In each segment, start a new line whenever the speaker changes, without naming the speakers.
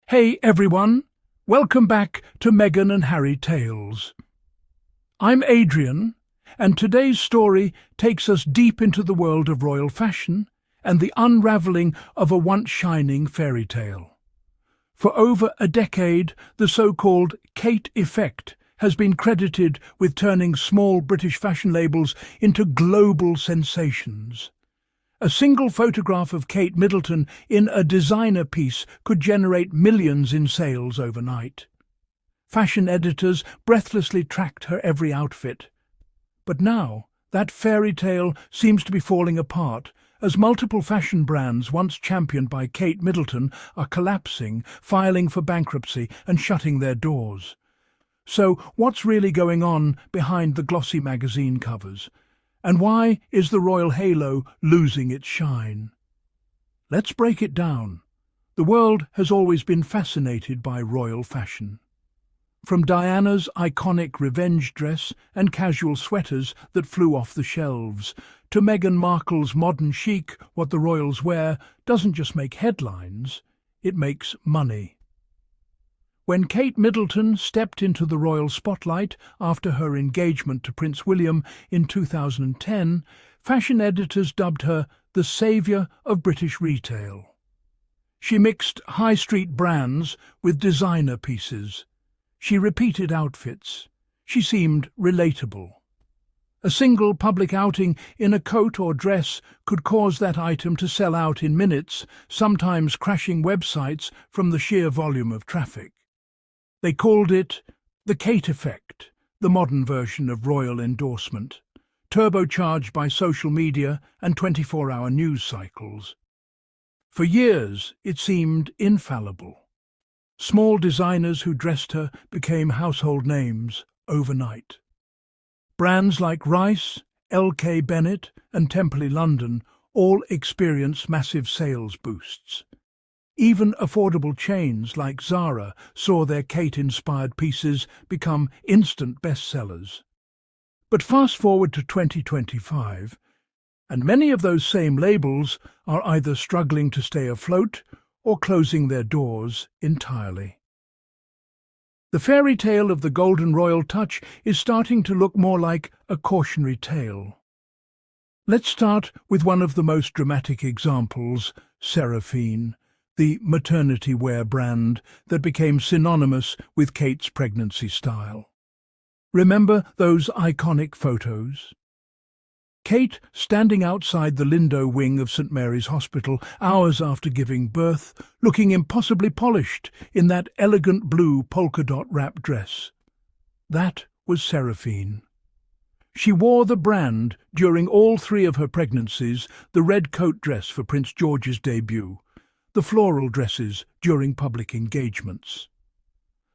Hey everyone, welcome back to Meghan and Harry Tales. I'm Adrian, and today's story takes us deep into the world of royal fashion and the unravelling of a once shining fairy tale. For over a decade, the so-called Kate effect has been credited with turning small British fashion labels into global sensations. A single photograph of Kate Middleton in a designer piece could generate millions in sales overnight. Fashion editors breathlessly tracked her every outfit. But now, that fairy tale seems to be falling apart, as multiple fashion brands once championed by Kate Middleton are collapsing, filing for bankruptcy and shutting their doors. So, what's really going on behind the glossy magazine covers? And why is the royal halo losing its shine? Let's break it down. The world has always been fascinated by royal fashion. From Diana's iconic revenge dress and casual sweaters that flew off the shelves, to Meghan Markle's modern chic, what the royals wear doesn't just make headlines, it makes money. When Kate Middleton stepped into the royal spotlight after her engagement to Prince William in 2010, fashion editors dubbed her the saviour of British retail. She mixed high street brands with designer pieces. She repeated outfits. She seemed relatable. A single public outing in a coat or dress could cause that item to sell out in minutes, sometimes crashing websites from the sheer volume of traffic. They called it the Kate effect, the modern version of royal endorsement, turbocharged by social media and 24-hour news cycles. For years, it seemed infallible. Small designers who dressed her became household names overnight. Brands like Rice, L.K. Bennett and Temperley London all experienced massive sales boosts. Even affordable chains like Zara saw their Kate-inspired pieces become instant bestsellers. But fast forward to 2025, and many of those same labels are either struggling to stay afloat or closing their doors entirely. The fairy tale of the golden royal touch is starting to look more like a cautionary tale. Let's start with one of the most dramatic examples, Seraphine, the maternity wear brand that became synonymous with Kate's pregnancy style. Remember those iconic photos? Kate standing outside the Lindo wing of St. Mary's Hospital hours after giving birth, looking impossibly polished in that elegant blue polka-dot wrap dress. That was Seraphine. She wore the brand during all three of her pregnancies, the red coat dress for Prince George's debut, the floral dresses during public engagements.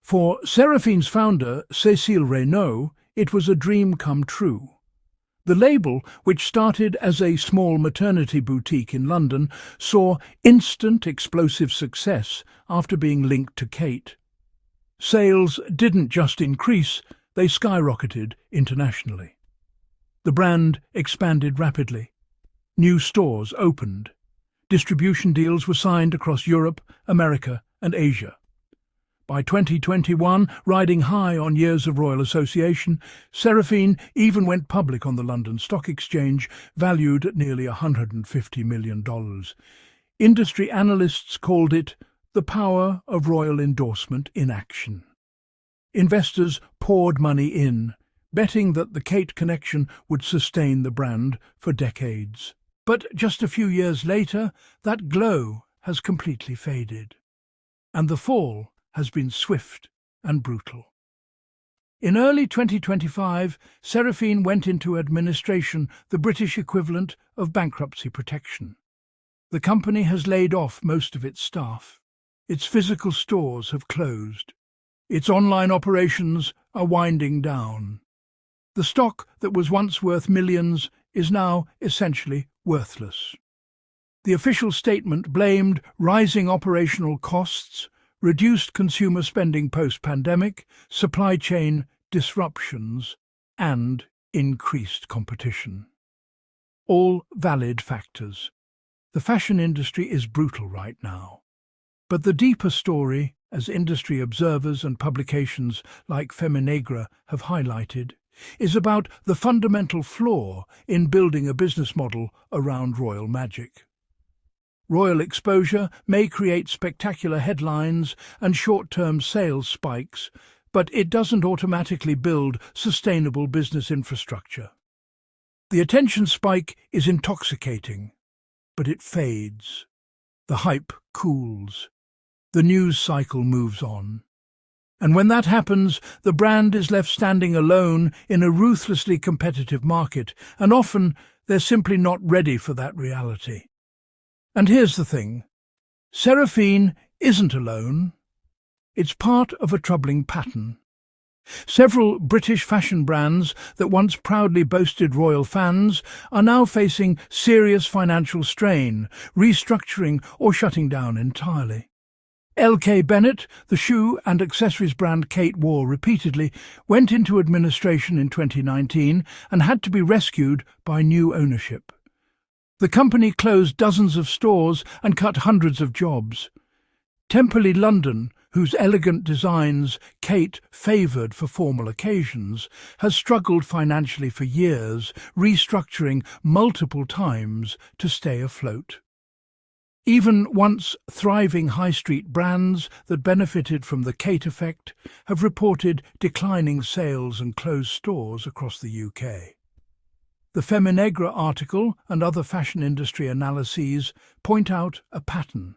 For Seraphine's founder, Cécile Reynaud, it was a dream come true. The label, which started as a small maternity boutique in London, saw instant explosive success after being linked to Kate. Sales didn't just increase, they skyrocketed internationally. The brand expanded rapidly. New stores opened. Distribution deals were signed across Europe, America, and Asia. By 2021, riding high on years of royal association, Seraphine even went public on the London Stock Exchange, valued at nearly $150 million. Industry analysts called it the power of royal endorsement in action. Investors poured money in, betting that the Kate connection would sustain the brand for decades. But just a few years later, that glow has completely faded, and the fall has been swift and brutal. In early 2025, Seraphine went into administration, the British equivalent of bankruptcy protection. The company has laid off most of its staff. Its physical stores have closed. Its online operations are winding down. The stock that was once worth millions is now essentially worthless. The official statement blamed rising operational costs, reduced consumer spending post-pandemic, supply chain disruptions, and increased competition. All valid factors. The fashion industry is brutal right now. But the deeper story as industry observers and publications like Feminegra have highlighted, is about the fundamental flaw in building a business model around royal magic. Royal exposure may create spectacular headlines and short-term sales spikes, but it doesn't automatically build sustainable business infrastructure. The attention spike is intoxicating, but it fades. The hype cools. The news cycle moves on. And when that happens, the brand is left standing alone in a ruthlessly competitive market, and often they're simply not ready for that reality. And here's the thing. Seraphine isn't alone. It's part of a troubling pattern. Several British fashion brands that once proudly boasted royal fans are now facing serious financial strain, restructuring or shutting down entirely. L.K. Bennett, the shoe and accessories brand Kate wore repeatedly, went into administration in 2019 and had to be rescued by new ownership. The company closed dozens of stores and cut hundreds of jobs. Temperley London, whose elegant designs Kate favoured for formal occasions, has struggled financially for years, restructuring multiple times to stay afloat. Even once thriving high street brands that benefited from the Kate effect have reported declining sales and closed stores across the UK. The Feminegra article and other fashion industry analyses point out a pattern.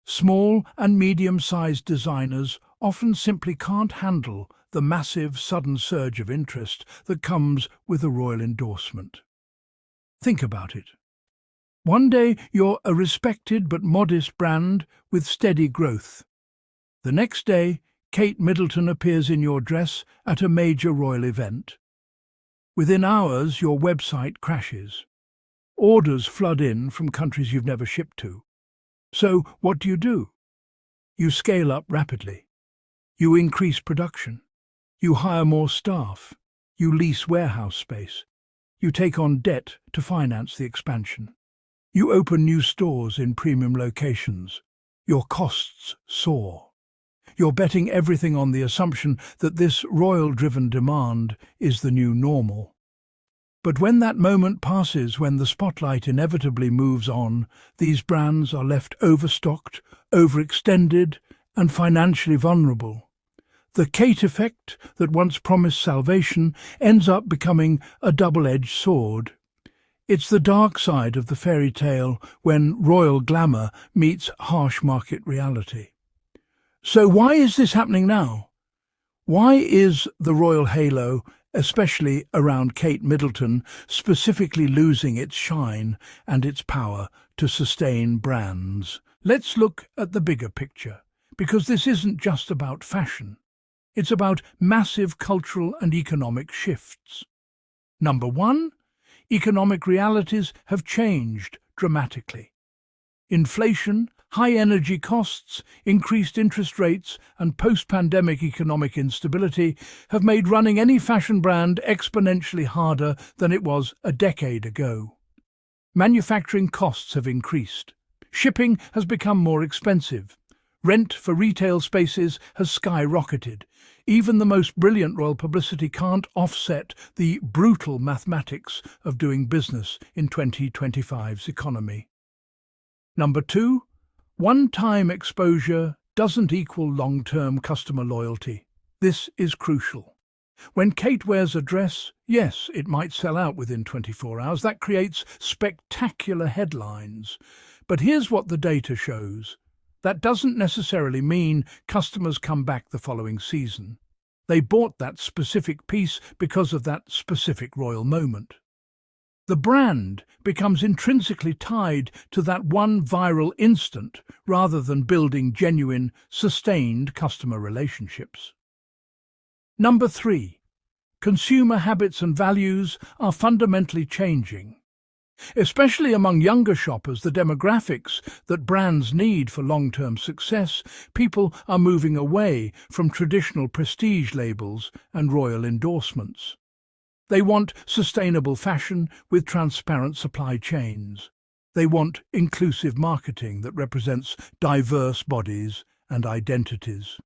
Small and medium-sized designers often simply can't handle the massive sudden surge of interest that comes with a royal endorsement. Think about it. One day you're a respected but modest brand with steady growth. The next day, Kate Middleton appears in your dress at a major royal event. Within hours, your website crashes. Orders flood in from countries you've never shipped to. So what do? You scale up rapidly. You increase production. You hire more staff. You lease warehouse space. You take on debt to finance the expansion. You open new stores in premium locations. Your costs soar. You're betting everything on the assumption that this royal-driven demand is the new normal. But when that moment passes, when the spotlight inevitably moves on, these brands are left overstocked, overextended, and financially vulnerable. The Kate effect that once promised salvation ends up becoming a double-edged sword. It's the dark side of the fairy tale when royal glamour meets harsh market reality. So why is this happening now? Why is the royal halo, especially around Kate Middleton, specifically losing its shine and its power to sustain brands? Let's look at the bigger picture, because this isn't just about fashion. It's about massive cultural and economic shifts. Number one, economic realities have changed dramatically. Inflation, high energy costs, increased interest rates, and post-pandemic economic instability have made running any fashion brand exponentially harder than it was a decade ago. Manufacturing costs have increased. Shipping has become more expensive. Rent for retail spaces has skyrocketed. Even the most brilliant royal publicity can't offset the brutal mathematics of doing business in 2025's economy. Number two, one-time exposure doesn't equal long-term customer loyalty. This is crucial. When Kate wears a dress, yes, it might sell out within 24 hours. That creates spectacular headlines. But here's what the data shows. That doesn't necessarily mean customers come back the following season. They bought that specific piece because of that specific royal moment. The brand becomes intrinsically tied to that one viral instant rather than building genuine, sustained customer relationships. Number three, consumer habits and values are fundamentally changing. Especially among younger shoppers, the demographics that brands need for long-term success, people are moving away from traditional prestige labels and royal endorsements. They want sustainable fashion with transparent supply chains. They want inclusive marketing that represents diverse bodies and identities.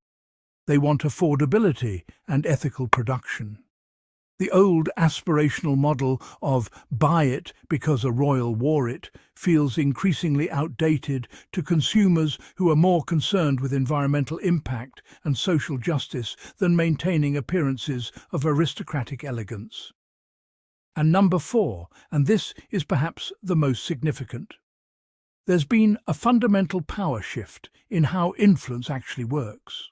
They want affordability and ethical production. The old aspirational model of buy it because a royal wore it feels increasingly outdated to consumers who are more concerned with environmental impact and social justice than maintaining appearances of aristocratic elegance. And number 4, and this is perhaps the most significant. There's been a fundamental power shift in how influence actually works.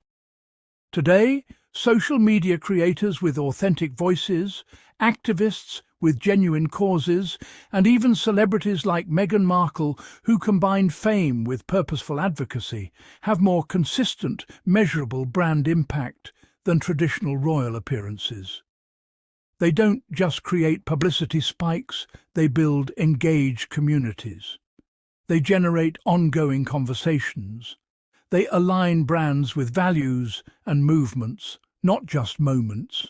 Today, social media creators with authentic voices, activists with genuine causes, and even celebrities like Meghan Markle who combine fame with purposeful advocacy have more consistent, measurable brand impact than traditional royal appearances. They don't just create publicity spikes, they build engaged communities. They generate ongoing conversations. They align brands with values and movements, not just moments.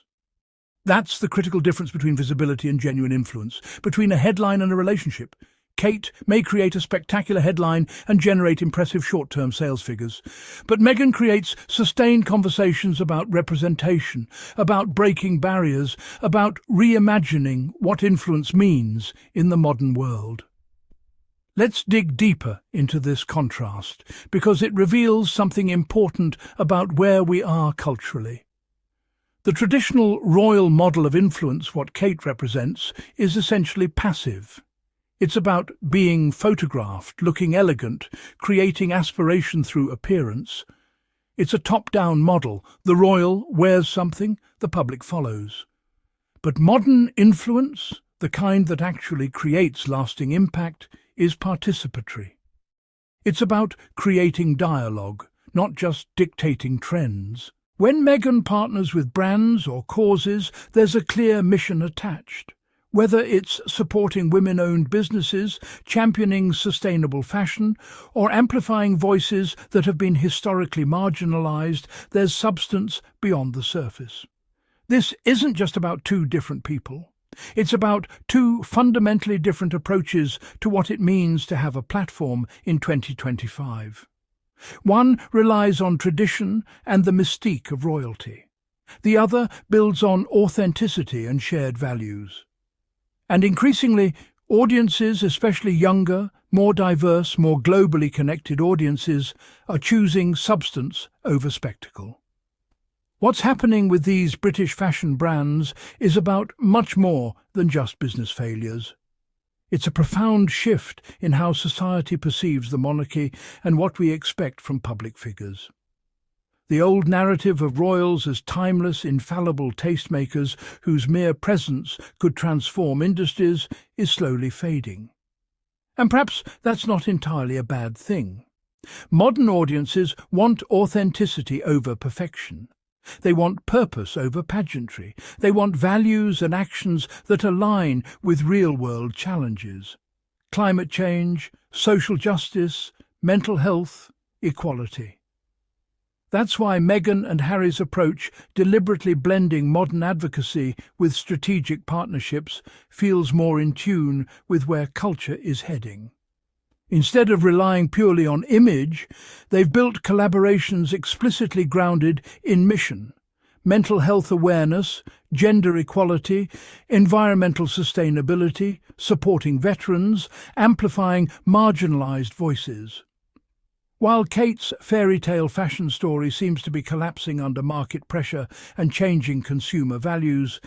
That's the critical difference between visibility and genuine influence, between a headline and a relationship. Kate may create a spectacular headline and generate impressive short-term sales figures, but Meghan creates sustained conversations about representation, about breaking barriers, about reimagining what influence means in the modern world. Let's dig deeper into this contrast, because it reveals something important about where we are culturally. The traditional royal model of influence, what Kate represents, is essentially passive. It's about being photographed, looking elegant, creating aspiration through appearance. It's a top-down model. The royal wears something, the public follows. But modern influence, the kind that actually creates lasting impact, is participatory. It's about creating dialogue, not just dictating trends. When Meghan partners with brands or causes, there's a clear mission attached. Whether it's supporting women-owned businesses, championing sustainable fashion, or amplifying voices that have been historically marginalized, there's substance beyond the surface. This isn't just about two different people. It's about two fundamentally different approaches to what it means to have a platform in 2025. One relies on tradition and the mystique of royalty. The other builds on authenticity and shared values. And increasingly, audiences, especially younger, more diverse, more globally connected audiences, are choosing substance over spectacle. What's happening with these British fashion brands is about much more than just business failures. It's a profound shift in how society perceives the monarchy and what we expect from public figures. The old narrative of royals as timeless, infallible tastemakers whose mere presence could transform industries is slowly fading. And perhaps that's not entirely a bad thing. Modern audiences want authenticity over perfection. They want purpose over pageantry. They want values and actions that align with real-world challenges. Climate change, social justice, mental health, equality. That's why Meghan and Harry's approach, deliberately blending modern advocacy with strategic partnerships, feels more in tune with where culture is heading. Instead of relying purely on image, they've built collaborations explicitly grounded in mission, mental health awareness, gender equality, environmental sustainability, supporting veterans, amplifying marginalized voices. While Kate's fairytale fashion story seems to be collapsing under market pressure and changing consumer values,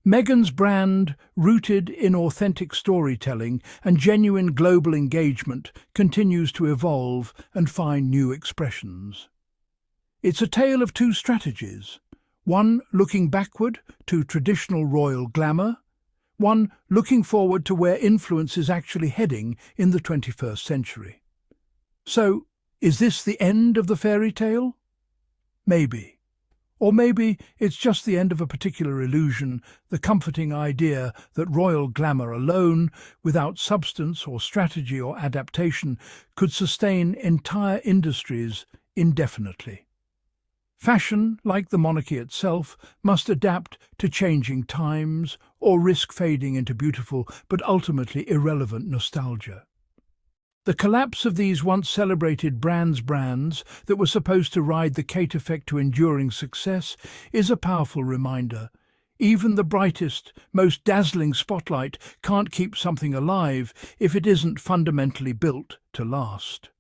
Meghan's brand, rooted in authentic storytelling and genuine global engagement, continues to evolve and find new expressions. It's a tale of two strategies, one looking backward to traditional royal glamour, one looking forward to where influence is actually heading in the 21st century. So, is this the end of the fairy tale? Maybe. Or maybe it's just the end of a particular illusion, the comforting idea that royal glamour alone, without substance or strategy or adaptation, could sustain entire industries indefinitely. Fashion, like the monarchy itself, must adapt to changing times or risk fading into beautiful but ultimately irrelevant nostalgia. The collapse of these once celebrated brands that were supposed to ride the Kate effect to enduring success is a powerful reminder. Even the brightest, most dazzling spotlight can't keep something alive if it isn't fundamentally built to last.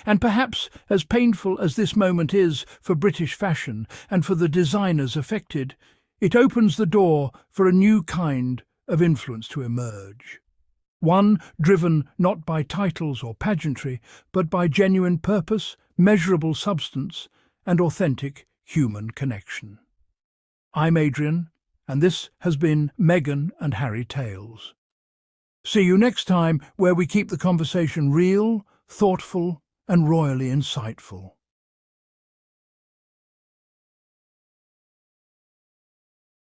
And perhaps, as painful as this moment is for British fashion and for the designers affected, it opens the door for a new kind of influence to emerge. One driven not by titles or pageantry, but by genuine purpose, measurable substance, and authentic human connection. I'm Adrian, and this has been Meghan and Harry Tales. See you next time, where we keep the conversation real, thoughtful, and royally insightful.